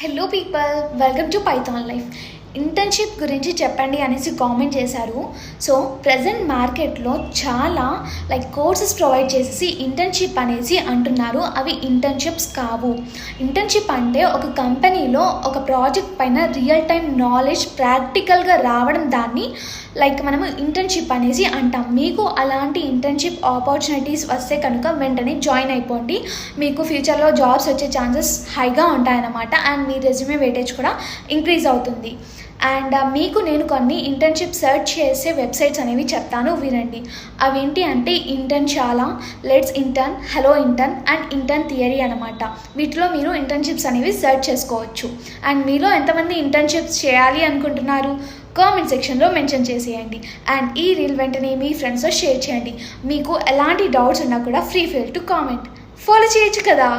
Hello people, welcome to Python life. Internship గురించి చెప్పండి అనేసి కామెంట్ చేశారు. సో ప్రజెంట్ మార్కెట్లో చాలా కోర్సెస్ ప్రొవైడ్ చేసేసి ఇంటర్న్షిప్ అనేసి అంటున్నారు. అవి ఇంటర్న్షిప్స్ కావు. ఇంటర్న్షిప్ అంటే ఒక కంపెనీలో ఒక ప్రాజెక్ట్ పైన రియల్ టైం నాలెడ్జ్ ప్రాక్టికల్గా రావడం, దాన్ని మనము ఇంటర్న్షిప్ అనేసి అంటాం. మీకు అలాంటి ఇంటర్న్షిప్ ఆపర్చునిటీస్ వస్తే కనుక వెంటనే జాయిన్ అయిపోండి. మీకు ఫ్యూచర్లో జాబ్స్ వచ్చే ఛాన్సెస్ హైగా ఉంటాయన్నమాట. అండ్ మీ రెజ్యూమే వెయిటేజ్ కూడా ఇంక్రీజ్ అవుతుంది. అండ్ మీకు నేను కొన్ని ఇంటర్న్షిప్ సెర్చ్ చేసే వెబ్సైట్స్ అనేవి చెప్తాను, వినండి. అవేంటి అంటే Internshala, let's intern, hello intern and intern theory అనమాట. వీటిలో మీరు ఇంటర్న్షిప్స్ అనేవి సెర్చ్ చేసుకోవచ్చు. అండ్ మీలో ఎంతమంది ఇంటర్న్షిప్స్ చేయాలి అనుకుంటున్నారు కామెంట్ సెక్షన్లో మెన్షన్ చేసేయండి. అండ్ ఈ రీల్ వెంటనే మీ ఫ్రెండ్స్తో షేర్ చేయండి. మీకు ఎలాంటి డౌట్స్ ఉన్నా కూడా free feel to comment. Follow చేయొచ్చు కదా.